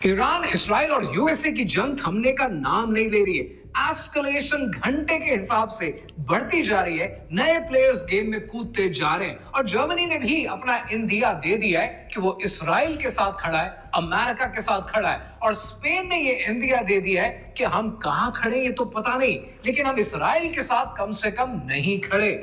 Iran, Israel और USA की जंग थमने का नाम नहीं ले रही है। एस्केलेशन घंटे के हिसाब से बढ़ती जा रही है। नए प्लेयर्स गेम में कूदते जा रहे हैं और जर्मनी ने भी अपना इंदिया दे दिया है कि वो इसराइल के साथ खड़ा है, अमेरिका के साथ खड़ा है और स्पेन ने ये इंदिया दे दिया है कि हम कहां खड़े ये तो पता नहीं, लेकिन हम इसराइल के साथ कम से कम नहीं खड़े।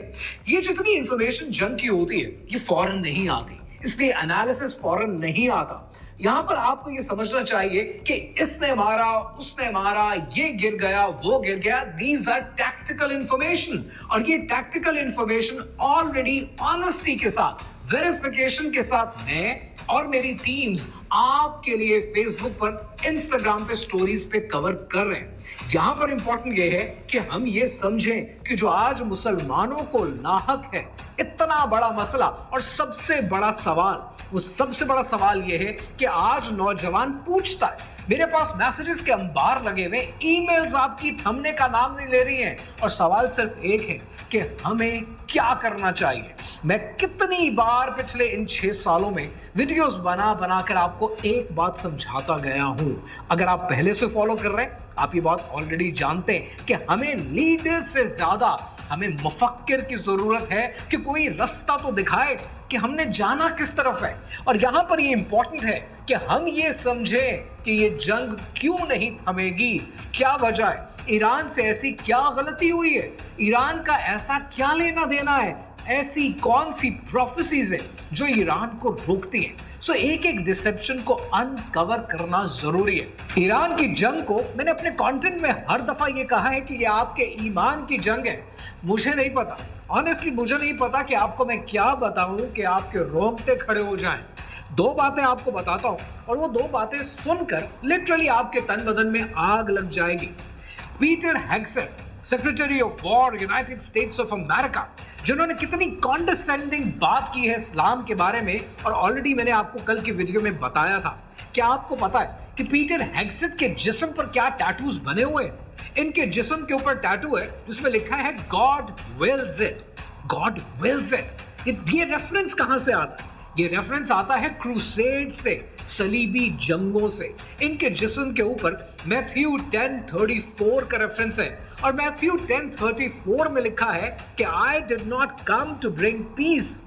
ये जितनी इंफॉर्मेशन जंग की होती है ये फौरन नहीं आती, इसलिए एनालिसिस फौरन नहीं आता। यहां पर आपको यह समझना चाहिए कि इसने मारा, उसने मारा, ये गिर गया, वो गिर गया। दीज आर टैक्टिकल इंफॉर्मेशन और ये टैक्टिकल इंफॉर्मेशन ऑलरेडी ऑनेस्टी के साथ, वेरिफिकेशन के साथ मैं और मेरी टीम्स आपके लिए फेसबुक पर, इंस्टाग्राम पे स्टोरीज पे कवर कर रहे हैं। यहां पर इंपॉर्टेंट यह है कि हम ये समझें कि जो आज मुसलमानों को नाहक है, इतना बड़ा मसला और सबसे बड़ा सवाल, वो सबसे बड़ा सवाल यह है कि आज नौजवान पूछता है, मेरे पास मैसेजेस के अंबार लगे हुए, ईमेल्स आपकी थमने का नाम नहीं ले रही हैं और सवाल सिर्फ एक है कि हमें क्या करना चाहिए। मैं कितनी बार पिछले इन 6 सालों में वीडियोस बना बनाकर आपको एक बात समझाता गया हूं। अगर आप पहले से फॉलो कर रहे हैं, आप ये बात ऑलरेडी जानते हैं कि हमें लीडर से ज्यादा हमें मुफक्किर की जरूरत है कि कोई रास्ता तो दिखाए कि हमने जाना किस तरफ है। और यहां पर ये इंपॉर्टेंट है कि हम ये समझें कि ये जंग क्यों नहीं थमेगी, क्या वजह है, ईरान से ऐसी क्या गलती हुई है, ईरान का ऐसा क्या लेना देना है, ऐसी कौन सी प्रोफेसीज है जो ईरान को रोकती हैं। सो एक एक डिसेप्शन को अनकवर करना जरूरी है। ईरान की जंग को मैंने अपने कंटेंट में हर दफा ये कहा है कि ये आपके ईमान की जंग है। मुझे नहीं पता, ऑनेस्टली मुझे नहीं पता कि आपको मैं क्या बताऊं कि आपके रोंगटे खड़े हो जाएं। 2 बातें आपको बताता हूं और वो 2 बातें सुनकर लिटरली आपके तन बदन में आग लग जाएगी। Peter Hegseth, secretary of war United States of America, जिन्होंने कितनी कॉन्डिसेंडिंग बात की है इस्लाम के बारे में, और ऑलरेडी मैंने आपको कल की वीडियो में बताया था। क्या आपको पता है कि पीटर हेग्सेथ के जिस्म पर क्या टैटूज बने हुए हैं? इनके जिस्म के ऊपर टैटू है जिसमें लिखा है God wills it, God wills it. ये रेफरेंस कहां से आता है? ये रेफरेंस आता है क्रूसेड से, सलीबी जंगों से। इनके जिस्म के ऊपर मैथ्यू 10:34 का रेफरेंस है और मैथ्यू 10:34 में लिखा है कि I did not come to bring peace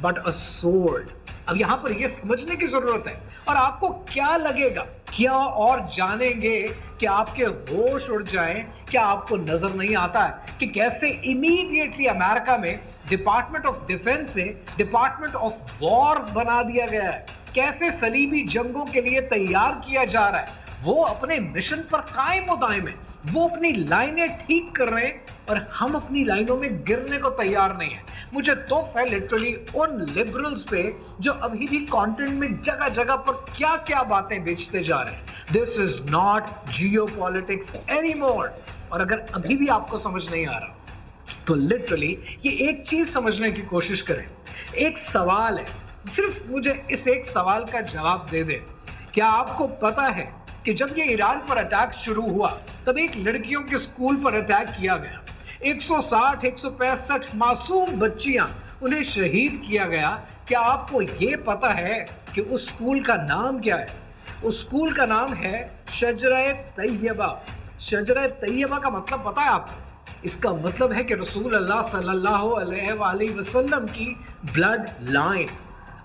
but a sword. अब यहां पर यह समझने की जरूरत है और आपको क्या लगेगा, क्या और जानेंगे कि आपके होश उड़ जाएं। क्या आपको नजर नहीं आता है कि कैसे इमीडिएटली अमेरिका में डिपार्टमेंट ऑफ डिफेंस से डिपार्टमेंट ऑफ वॉर बना दिया गया है? कैसे सलीबी जंगों के लिए तैयार किया जा रहा है? वो अपने मिशन पर कायम व दायम है, वो अपनी लाइनें ठीक कर रहे हैं और हम अपनी लाइनों में गिरने को तैयार नहीं है। मुझे तौफ है लिटरली उन लिबरल्स पे जो अभी भी कंटेंट में जगह जगह पर क्या क्या बातें बेचते जा रहे हैं। This is not geopolitics anymore. और अगर अभी भी आपको समझ नहीं आ रहा तो लिटरली ये एक चीज समझने की कोशिश करें। एक सवाल है, सिर्फ मुझे इस एक सवाल का जवाब दे दे। क्या आपको पता है कि जब ये ईरान पर अटैक शुरू हुआ तब एक लड़कियों के स्कूल पर अटैक किया गया, 160-165 मासूम बच्चियां, उन्हें शहीद किया गया। क्या आपको ये पता है कि उस स्कूल का नाम क्या है? उस स्कूल का नाम है शजरा तैयबा। शजरा तैयबा का मतलब पता है आपको? इसका मतलब है कि रसूल अल्लाह सल्लल्लाहु अलैहि वसल्लम की ब्लड लाइन।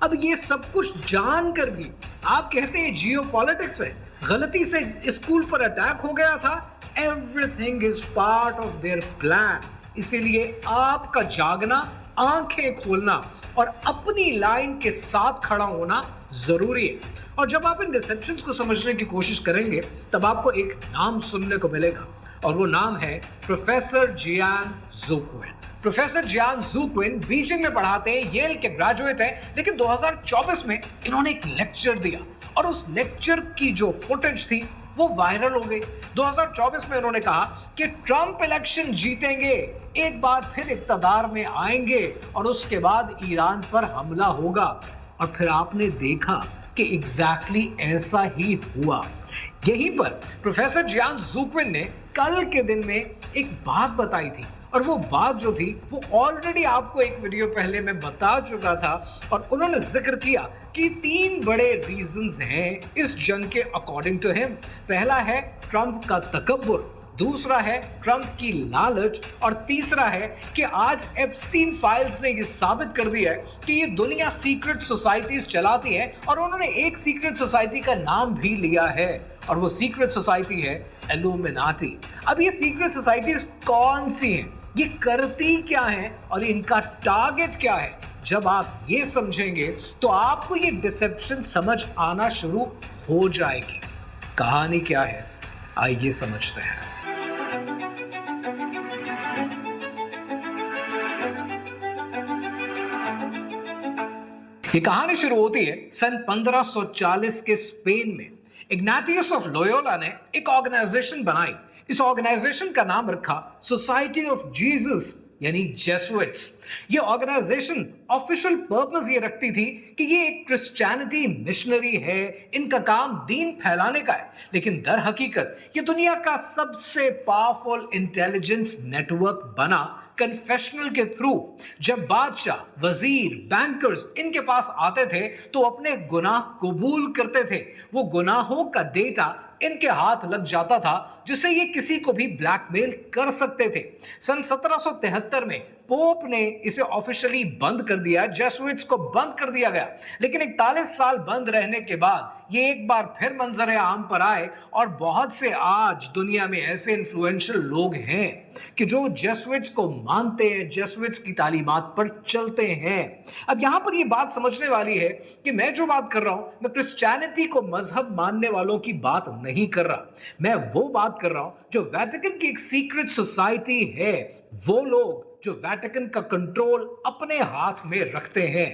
अब ये सब कुछ जानकर भी आप कहते हैं जियोपॉलिटिक्स है, गलती से स्कूल पर अटैक हो गया था। Everything is part of their plan. इसीलिए आपका जागना, आंखें खोलना और अपनी लाइन के साथ खड़ा होना जरूरी है। और जब आप इन डिसेप्शंस को समझने की कोशिश करेंगे तब आपको एक नाम सुनने को मिलेगा और वो नाम है प्रोफेसर जियान ज़ुक्विन। प्रोफेसर जियान ज़ुक्विन बीजिंग में पढ़ाते हैं, येल के ग्रेजुएट हैं, लेकिन 2024 में इन्होंने एक लेक्चर दिया और उस लेक्चर की जो फुटेज थी वो वायरल हो गई। 2024 में उन्होंने कहा कि ट्रंप इलेक्शन जीतेंगे, एक बार फिर इक्तदार में आएंगे और उसके बाद ईरान पर हमला होगा। और फिर आपने देखा कि एग्जैक्टली ऐसा ही हुआ। यहीं पर प्रोफेसर जियान ज़ुक्विन ने कल के दिन में एक बात बताई थी और वो बात जो थी वो ऑलरेडी आपको एक वीडियो पहले मैं बता चुका था और उन्होंने जिक्र किया कि 3 बड़े रीजंस हैं इस जंग के अकॉर्डिंग टू हिम। पहला है ट्रंप का तकब्बुर, दूसरा है ट्रंप की लालच और तीसरा है कि आज एप्स्टीन फाइल्स ने ये साबित कर दिया है कि ये दुनिया सीक्रेट सोसाइटीज चलाती है और उन्होंने एक सीक्रेट सोसाइटी का नाम भी लिया है और वो सीक्रेट सोसाइटी है इल्यूमिनाटी। अब ये सीक्रेट सोसाइटीज कौन सी हैं, ये करती क्या हैं और इनका टारगेट क्या है, जब आप ये समझेंगे तो आपको ये डिसेप्शन समझ आना शुरू हो जाएगी। कहानी क्या है, आइए समझते हैं। ये कहानी शुरू होती है सन 1540 के स्पेन में। इग्नाटियस ऑफ लोयोला ने एक ऑर्गेनाइजेशन बनाई। इस ऑर्गेनाइजेशन का नाम रखा सोसाइटी ऑफ जीसस यानी जेसुइट्स। ये ऑर्गेनाइजेशन ऑफिशियल पर्पस ये रखती थी कि ये एक क्रिश्चियनिटी मिशनरी है, इनका काम दीन फैलाने का है, लेकिन दर हकीकत ये दुनिया का सबसे पावरफुल इंटेलिजेंस नेटवर्क बना कन्फेशनल के थ्रू। जब बादशाह, वजीर, बैंकर्स इनके पास आते थे तो अपने गुनाह कबूल करते थे। वो गुनाहों का डेटा इनके हाथ लग जाता था जिससे ये किसी को भी ब्लैकमेल कर सकते थे। सन 1773 में पोप ने इसे ऑफिशियली बंद कर दिया, जेसुइट्स को बंद कर दिया गया। लेकिन 41 साल बंद रहने के बाद ये एक बार फिर मंजर आम पर आए और बहुत से आज दुनिया में ऐसे इन्फ्लुएंशियल लोग हैं कि जो जेसुइट्स को मानते हैं, जेसुइट्स की तालीमात पर चलते हैं। अब यहां पर ये बात समझने वाली है कि मैं जो बात कर रहा हूं, मैं क्रिश्चियनिटी को मजहब मानने वालों की बात नहीं कर रहा, मैं वो बात कर रहा हूं जो वेटिकन की एक सीक्रेट सोसाइटी है, वो लोग जो वेटिकन का कंट्रोल अपने हाथ में रखते हैं।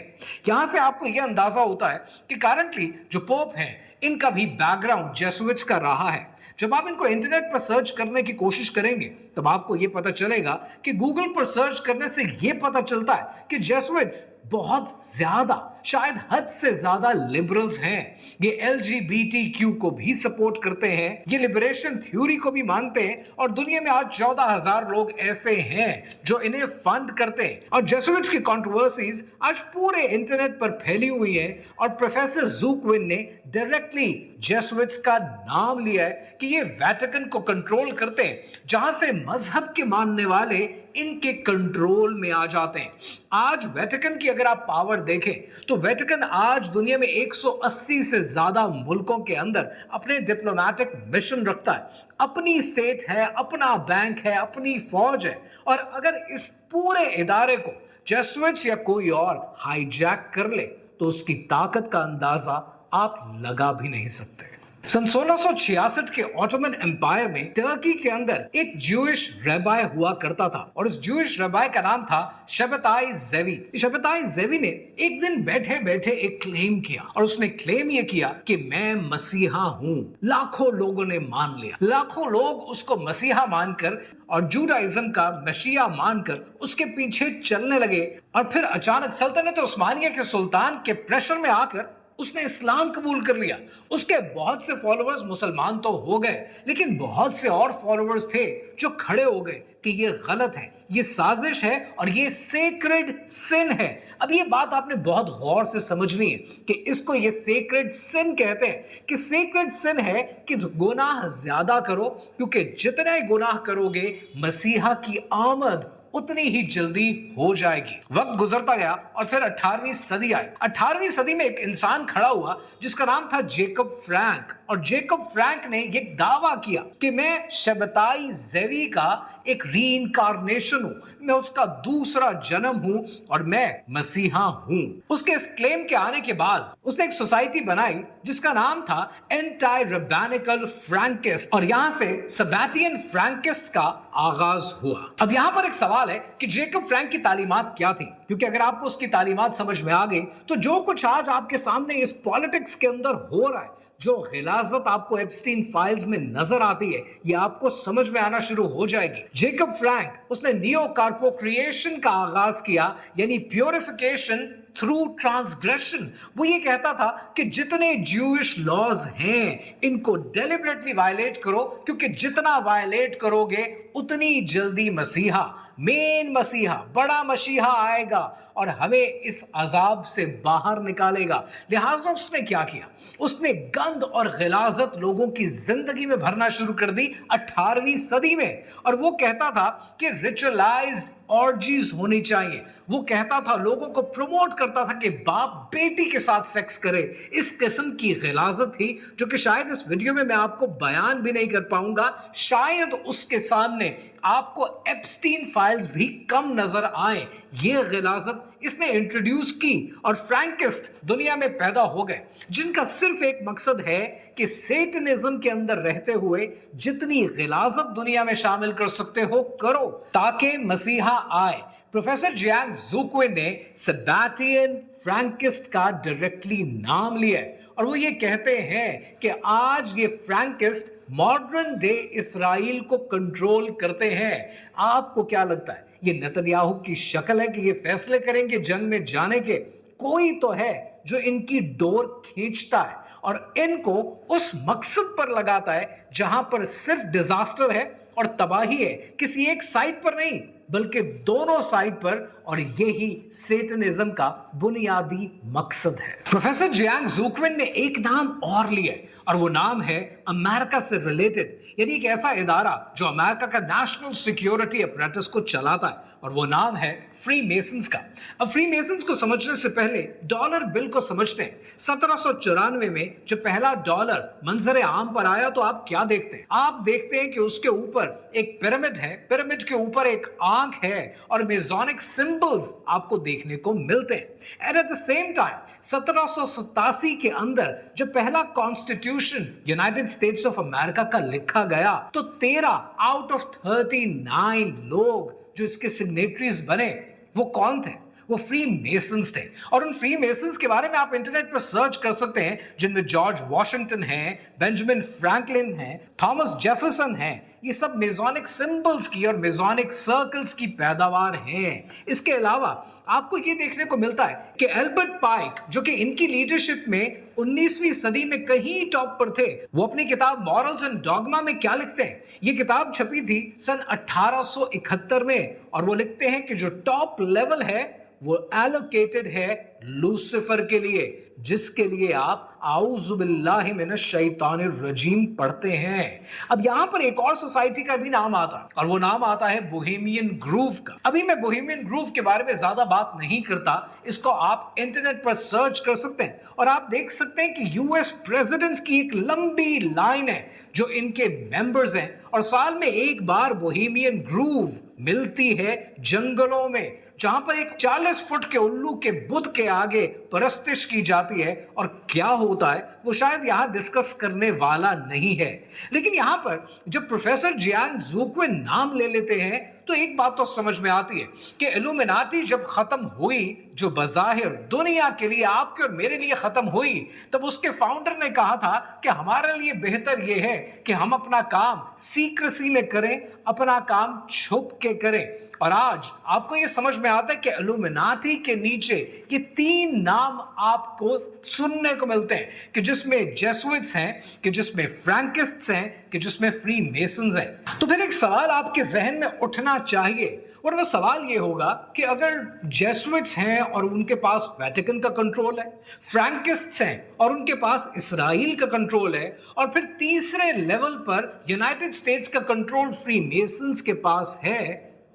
यहां से आपको यह अंदाजा होता है कि करंटली जो पोप हैं इनका भी बैकग्राउंड जेसुइट्स का रहा है। जब आप इनको इंटरनेट पर सर्च करने की कोशिश करेंगे तब आपको यह पता चलेगा कि गूगल पर सर्च करने से यह पता चलता है कि जेसुइट्स बहुत ज्यादा, शायद हद से ज्यादा लिबरल्स हैं। ये LGBTQ को भी सपोर्ट करते हैं, ये लिबरेशन थ्योरी को भी मानते हैं और दुनिया में आज 14,000 लोग ऐसे हैं जो इन्हें फंड करते हैं। और जेसुइट्स की कंट्रोवर्सीज आज पूरे इंटरनेट पर फैली हुई है और प्रोफेसर ज़ुकविन ने डायरेक्टली जेसुइट्स का नाम लिया है कि ये वेटिकन को कंट्रोल करते हैं, जहां से मजहब के मानने वाले इनके कंट्रोल में आ जाते हैं। आज वेटिकन की अगर आप पावर देखें तो वेटिकन आज दुनिया में 180 से ज्यादा मुल्कों के अंदर अपने डिप्लोमेटिक मिशन रखता है, अपनी स्टेट है, अपना बैंक है, अपनी फौज है। और अगर इस पूरे इदारे को जेसुइट्स या कोई और हाईजैक कर ले तो उसकी ताकत का अंदाजा आप लगा भी नहीं सकते। सन 1666 के ऑटोमन एम्पायर में टर्की के अंदर एक ज्यूइश रैबाय हुआ करता था और इस ज्यूइश रैबाय का नाम था शबताई ज़ेवी। शबताई ज़ेवी ने एक दिन बैठे बैठे एक क्लेम किया और उसने क्लेम ये किया कि मैं मसीहा हूँ। लाखों लोगों ने मान लिया, लाखों लोग उसको मसीहा मानकर और जूडाइज्म का मसीहा मानकर उसके पीछे चलने लगे। और फिर अचानक सल्तनत उस्मानिया के सुल्तान के प्रेशर में आकर उसने इस्लाम कबूल कर लिया। उसके बहुत से फॉलोअर्स मुसलमान तो हो गए, लेकिन बहुत से और फॉलोअर्स थे जो खड़े हो गए कि ये गलत है, ये साजिश है और ये सेक्रेड सिन है। अब ये बात आपने बहुत गौर से समझनी है कि इसको ये सेक्रेड सिन कहते हैं कि सेक्रेड सिन है कि गुनाह ज्यादा करो, क्योंकि जितने गुनाह करोगे मसीहा की आमद उतनी ही जल्दी हो जाएगी। वक्त गुजरता गया और फिर 18वीं सदी आई। 18वीं सदी में एक इंसान खड़ा हुआ जिसका नाम था जेकब फ्रैंक। और जेकब फ्रैंक ने ये दावा किया कि मैं शबताई ज़ेवी का एक रीइंकार्नेशन हूं, मैं उसका दूसरा जन्म हूं और मैं मसीहा हूं। उसके इस क्लेम के आने के बाद उसने एक सोसाइटी बनाई जिसका नाम था एंटी रैबानिकल फ्रैंकिस्ट और यहां से सबैटियन फ्रैंकिस्ट का आगाज हुआ। अब यहां पर एक सवाल है कि जेकब फ्रैंक की तालीमात क्या थी, क्योंकि अगर आपको उसकी तालीमात समझ में आ गई तो जो कुछ आज आपके सामने इस पॉलिटिक्स के अंदर हो रहा है, जो गिलाजत आपको एप्स्टीन फाइल्स में नजर आती है, ये आपको समझ में आना शुरू हो जाएगी। जेकब फ्रैंक उसने नियो कार्पोक्रिएशन का आगाज किया, यानी प्योरिफिकेशन थ्रू ट्रांसग्रेशन। वो ये कहता था कि जितने ज्यूइश लॉज हैं इनको डेलिबरेटली वायलेट करो, क्योंकि जितना वायलेट करोगे उतनी जल्दी मसीहा, मेन मसीहा, बड़ा मसीहा आएगा और हमें इस अजाब से बाहर निकालेगा। लिहाजा उसने क्या किया, उसने गंद और गिलाजत लोगों की जिंदगी में भरना शुरू कर दी 18वीं सदी में। और वो कहता था कि रिचुअलाइज्ड ऑर्जीज होनी चाहिए। वो कहता था, लोगों को प्रमोट करता था कि बाप बेटी के साथ सेक्स करे। इस किस्म की गिलाजत थी जो कि शायद इस वीडियो में मैं आपको बयान भी नहीं कर पाऊंगा। शायद उसके सामने आपको एप्स्टीन फाइल्स भी कम नजर आए। ये गिलाजत इसने इंट्रोड्यूस की और फ्रैंकिस्ट दुनिया में पैदा हो गए, जिनका सिर्फ एक मकसद है कि सेटनिज्म के अंदर रहते हुए जितनी गिलाजत दुनिया में शामिल कर सकते हो करो, ताकि मसीहा आए। प्रोफेसर जियांग ज़ुक्विन ने सेबास्टियन फ्रैंकिस्ट का डायरेक्टली नाम लिया है और वो ये कहते हैं कि आज ये फ्रैंकिस्ट मॉडर्न डे इसराइल को कंट्रोल करते हैं। आपको क्या लगता है, ये नेतन्याहू की शक्ल है कि ये फैसले करेंगे जंग में जाने के? कोई तो है जो इनकी डोर खींचता है और इनको उस मकसद पर लगाता है जहां पर सिर्फ डिजास्टर है और तबाही है, किसी एक साइड पर नहीं बल्कि दोनों साइड पर। और यही सेटनिज्म का बुनियादी मकसद है। प्रोफेसर जियांग ज़ुक्विन ने एक नाम और लिया और वो नाम है अमेरिका से रिलेटेड, यानी एक ऐसा इदारा जो अमेरिका का नेशनल सिक्योरिटी अपरेटस को चलाता है, और वो नाम है फ्री मेसन्स का। अब फ्री मेसन्स को समझने से पहले डॉलर बिल को समझते हैं। 1794 में जब पहला डॉलर मंजर आम पर आया तो आप क्या देखते हैं? आप देखते हैं कि उसके ऊपर एक पिरामिड है, पिरामिड के ऊपर एक आंख है और मेसोनिक सिंबल्स आपको देखने को मिलते हैं। एट द सेम टाइम 1787 के अंदर जब पहला constitution United States of America का लिखा गया तो 13 आउट ऑफ 39 लोग जो इसके सिग्नेटरीज बने वो कौन थे? वो फ्री मेसन्स थे। और उन फ्री मेसन्स के बारे में आप इंटरनेट पर सर्च कर सकते हैं, जिनमें जॉर्ज वॉशिंगटन है, बेंजामिन फ्रैंकलिन है, थॉमस जेफरसन है। ये सब मेसोनिक सिंबल्स की और मेसोनिक सर्कल्स की पैदावार हैं। इसके अलावा आपको ये देखने को मिलता है कि एल्बर्ट पाइक, जो कि इनकी लीडरशिप में 19वीं सदी में कहीं टॉप पर थे, वो अपनी किताब मॉरल्स एंड डॉगमा में क्या लिखते हैं? ये किताब छपी थी सन 1871 में और वो लिखते हैं कि जो टॉप लेवल है वो एलोकेटेड है लूसीफर के लिए, जिसके लिए आप आउज़ुबिल्लाहि मिनश शैतानिर रजीम पढ़ते हैं। अब यहां पर एक और सोसाइटी का भी नाम आता है और वो नाम आता है बोहेमियन ग्रूव का। अभी मैं बोहेमियन ग्रूव के बारे में ज्यादा बात नहीं करता, इसको आप इंटरनेट पर सर्च कर सकते हैं और आप देख सकते हैं कि यूएस प्रेसिडेंट्स की एक लंबी लाइन है जो इनके मेंबर्स हैं और साल में एक बार बोहेमियन ग्रूव मिलती है जंगलों में, जहां पर एक 40 फुट के उल्लू के बुत के आगे परस्तिश की जाती है। और क्या होता है वो शायद यहां डिस्कस करने वाला नहीं है, लेकिन यहां पर जब प्रोफेसर जियांग ज़ुक्विन नाम ले लेते हैं तो एक बात तो समझ में आती है कि इल्यूमिनाटी जब खत्म हुई, जो बज़ाहिर दुनिया के लिए, आपके और मेरे लिए खत्म हुई, तब उसके फाउंडर ने कहा था कि हमारे लिए बेहतर यह है कि हम अपना काम सीक्रेसी में करें, अपना काम छुप के करें। और आज आपको यह समझ में आता है कि इल्यूमिनाटी के नीचे ये 3 नाम आपको सुनने को मिलते हैं, कि जिसमें जेसुइट्स हैं, कि जिसमें फ्रैंकिस्ट्स हैं, कि जिसमें फ्री मेसन्स हैं। तो फिर एक सवाल आपके जहन में उठना चाहिए और वो सवाल ये होगा कि अगर जेसुइट्स हैं और उनके पास वेटिकन का कंट्रोल है, फ्रैंकिस्ट्स हैं और उनके पास इसराइल का कंट्रोल है, और फिर तीसरे लेवल पर यूनाइटेड स्टेट्स का कंट्रोल फ्री मेसन्स के पास है,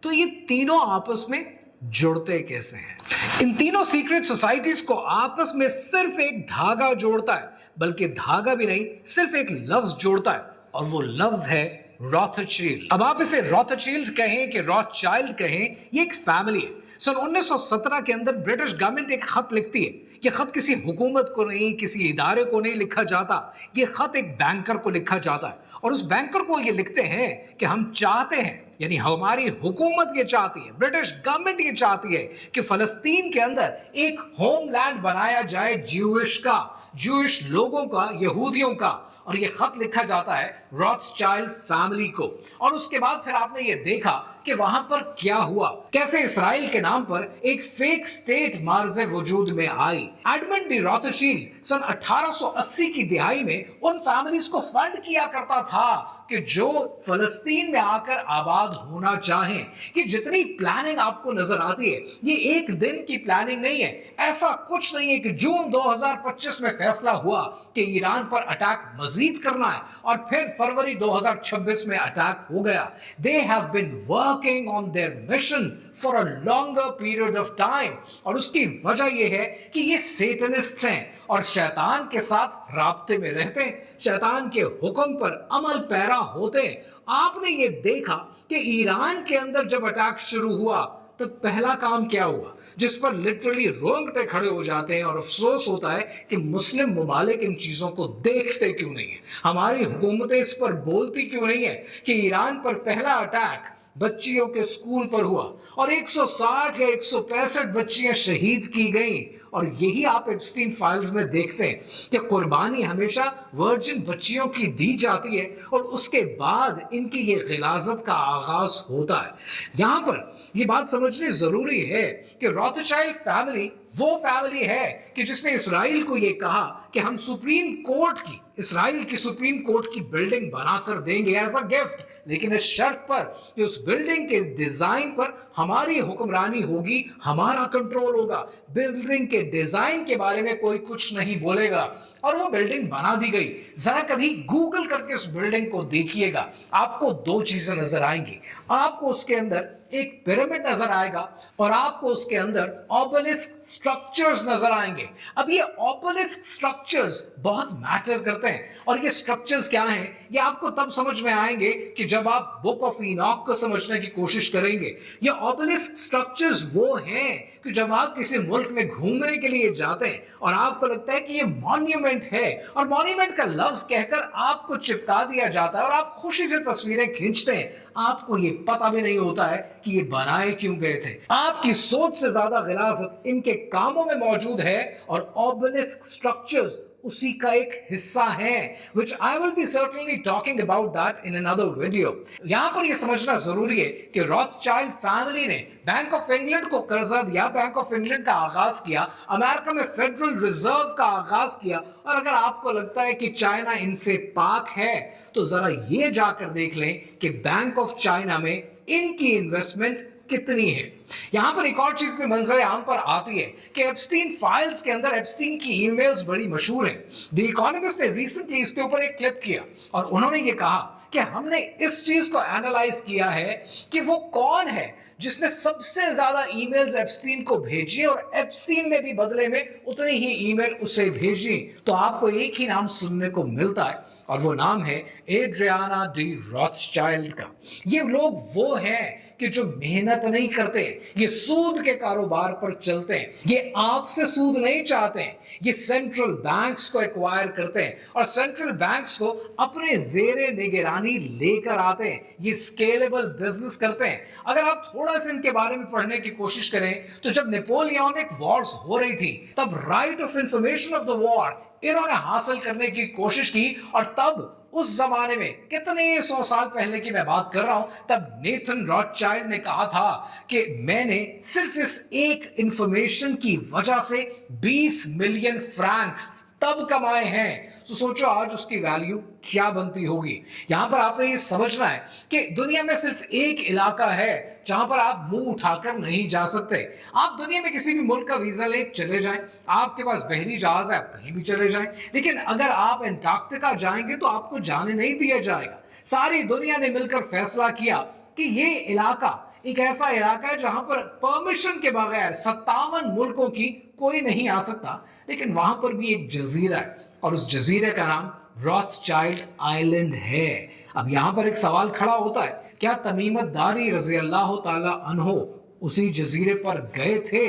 तो ये तीनों आपस में जुड़ते कैसे हैं? इन तीनों सीक्रेट सोसाइटीज को आपस में सिर्फ एक धागा जोड़ता है, बल्कि धागा भी नहीं, सिर्फ एक लफ्ज जोड़ता है और वो लफ्ज है रॉथस्चिल्ड। अब आप इसे रॉथस्चिल्ड कहें कि रॉथस्चाइल्ड कहें, ये एक फैमिली है। सन 1917 के अंदर ब्रिटिश गवर्नमेंट एक खत लिखती है। ये खत किसी हुकूमत को नहीं, किसी इदारे को नहीं लिखा जाता, ये खत एक बैंकर को लिखा जाता है और उस बैंकर को ये लिखते हैं कि हम चाहते हैं, यानी हमारी हुकूमत ये चाहती है, ब्रिटिश गवर्नमेंट ये चाहती है कि फलस्तीन के अंदर एक होमलैंड बनाया जाए ज्यूइश का, ज्यूइश लोगों का, यहूदियों का, और ये खत लिखा जाता है रॉथस्चाइल्ड फैमिली को। और उसके बाद फिर आपने ये देखा कि वहां पर क्या हुआ, कैसे इसराइल के नाम पर एक फेक स्टेट मार्जे वजूद में आई। एडमंड डी रॉथस्चाइल्ड सन 1880 की दिहाई में उन फैमिलीज को फंड किया करता था कि जो फलस्तीन में आकर आबाद होना चाहें। कि जितनी प्लानिंग आपको नजर आती है, ये एक दिन की प्लानिंग नहीं है। ऐसा कुछ नहीं है कि जून 2025 में फैसला हुआ कि ईरान पर अटैक मजीद करना है और फिर फरवरी 2026 में अटैक हो गया। They have been working on their mission for a longer period of time. और उसकी वजह यह है कि ये सेटनिस्ट हैं और शैतान के साथ राब्ते में रहते हैं, शैतान के हुक्म पर अमल पैरा होते हैं। आपने ये देखा कि ईरान के अंदर जब अटैक शुरू हुआ तो पहला काम क्या हुआ, जिस पर लिटरली रोंगटे खड़े हो जाते हैं और अफसोस होता है कि मुस्लिम ममालिक इन चीजों को देखते क्यों नहीं है, हमारी हुकूमतें इस पर बोलती क्यों नहीं है कि ईरान पर पहला अटैक बच्चियों के स्कूल पर हुआ और 160 या 165 बच्चियां शहीद की गईं। और यही आप एप्स्टीन फाइल्स में देखते हैं कि कुर्बानी हमेशा वर्जिन बच्चियों की दी जाती है और उसके बाद इनकी ये गिलाजत का आगाज होता है। यहां पर यह बात समझनी जरूरी है कि रॉथस्चाइल्ड फैमिली वो फैमिली है कि जिसने इसराइल को यह कहा कि हम सुप्रीम कोर्ट की, इसराइल की सुप्रीम कोर्ट की बिल्डिंग बनाकर देंगे एज अ गिफ्ट, लेकिन इस शर्त पर कि उस बिल्डिंग के डिजाइन पर हमारी हुक्मरानी होगी, हमारा कंट्रोल होगा। बिल्डिंग के डिजाइन के बारे में कोई कुछ नहीं बोलेगा। और वो बिल्डिंग बना दी गई। जरा कभी गूगल करके उस बिल्डिंग को देखिएगा, आपको दो चीजें नजर आएंगी। आपको उसके अंदर एक पिरामिड नजर आएगा और आपको उसके अंदर ऑबेलिस्क स्ट्रक्चर्स नजर आएंगे। अब ये ऑबेलिस्क स्ट्रक्चर्स बहुत मैटर करते हैं और ये स्ट्रक्चर्स क्या हैं, ये आपको तब समझ में आएंगे कि जब आप बुक ऑफ इनॉक को समझने की कोशिश करेंगे। ये ऑबेलिस्क स्ट्रक्चर्स वो हैं कि जब आप किसी मुल्क में घूमने के लिए जाते हैं और आपको लगता है कि ये मॉन्यूमेंट है और मॉन्यूमेंट का लफ्ज कहकर आपको चिपका दिया जाता है और आप खुशी से तस्वीरें खींचते हैं, आपको ये पता भी नहीं होता है कि ये बनाए क्यों गए थे। आपकी सोच से ज्यादा गिलाजत इनके कामों में मौजूद है और ऑबेलिस्क स्ट्रक्चर्स उसी का एक हिस्सा है, which I will be certainly talking about that in another video। यहां पर यह समझना जरूरी है कि रॉथस्चाइल्ड फैमिली ने बैंक ऑफ इंग्लैंड को कर्जा दिया, बैंक ऑफ इंग्लैंड का आगाज किया, अमेरिका में फेडरल रिजर्व का आगाज किया। और अगर आपको लगता है कि चाइना इनसे पाक है तो जरा ये जाकर देख लें कि बैंक ऑफ चाइना में इनकी इन्वेस्टमेंट कितनी है। यहां पर एक और चीज भी मंजर आम पर आती है कि एप्स्टीन फाइल्स के अंदर एप्स्टीन की ईमेल्स बड़ी मशहूर हैं। द इकोनॉमिस्ट ने रिसेंटली इसके ऊपर एक क्लिप किया और उन्होंने ये कहा कि हमने इस चीज को एनालाइज किया है कि वो कौन है जिसने सबसे ज्यादा ईमेल्स एप्स्टीन को भेजी और एप्स्टीन ने भी बदले में उतनी ही ईमेल उसे भेजी। तो आपको एक ही नाम सुनने को मिलता है और वो नाम है एड्रियाना डी रॉथस्चाइल्ड का। ये लोग वो हैं कि जो मेहनत नहीं करते, ये सूद के कारोबार पर चलते हैं, ये आपसे सूद नहीं चाहते हैं, ये सेंट्रल बैंक्स को एक्वायर करते हैं और सेंट्रल बैंक्स को अपने जेरे निगरानी लेकर आते हैं। ये स्केलेबल बिजनेस करते हैं। अगर आप थोड़ा सा इनके बारे में पढ़ने की कोशिश करें तो जब नेपोलियनिक वॉर्स हो रही थी तब right of information of the war इन्होंने हासिल करने की कोशिश की और तब उस जमाने में कितने 100 साल पहले की मैं बात कर रहा हूं, तब नेथन रॉथस्चाइल्ड ने कहा था कि मैंने सिर्फ इस एक इंफॉर्मेशन की वजह से 20 मिलियन फ्रैंक्स तब कमाए हैं। तो सोचो आज उसकी वैल्यू क्या बनती होगी। यहां पर आपने ये समझना है कि दुनिया में सिर्फ एक इलाका है जहां पर आप मुंह उठाकर नहीं जा सकते। आप दुनिया में किसी भी मुल्क का वीजा ले चले जाएं, आपके पास बहरी जहाज है, आप कहीं भी चले जाएं, लेकिन अगर आप एंटार्क्टिका जाएंगे तो आपको जाने नहीं दिया जाएगा। सारी दुनिया ने मिलकर फैसला किया कि ये इलाका एक ऐसा इलाका है जहां पर परमिशन के बगैर 57 मुल्कों की कोई नहीं आ सकता, लेकिन वहां पर भी एक जजीरा है और उस जजीरे का नाम रॉथस्चाइल्ड आइलैंड है। अब यहां पर एक सवाल खड़ा होता है, क्या तमीमत दारी रज़ी अल्लाह ताला अन्हो उसी जजीरे पर गए थे?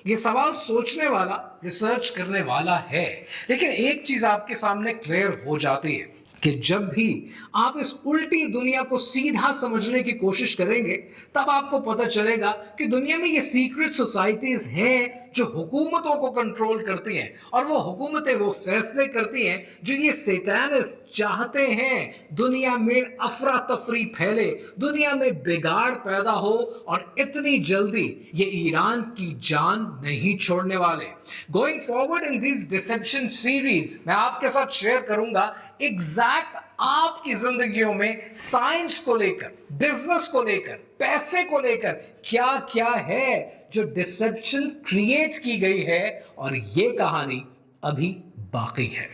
ये सवाल सोचने वाला, रिसर्च करने वाला है। लेकिन एक चीज आपके सामने क्लियर हो जाती है कि जब भी आप इस उल्टी दुनिया को सीधा समझने की कोशिश करेंगे तब आपको पता चलेगा कि दुनिया में ये सीक्रेट सोसाइटीज हैं जो हुकूमतों को कंट्रोल करती हैं, और वो हुकूमतें वो फैसले करती हैं जो ये सैतानिस्ट चाहते हैं। दुनिया में अफरा तफरी फैले, दुनिया में बिगाड़ पैदा हो, और इतनी जल्दी ये ईरान की जान नहीं छोड़ने वाले। Going forward in this deception series मैं आपके साथ शेयर करूंगा एग्जैक्ट आपकी जिंदगियों में साइंस को लेकर, बिजनेस को लेकर, पैसे को लेकर क्या क्या है जो डिसेप्शन क्रिएट की गई है, और ये कहानी अभी बाकी है।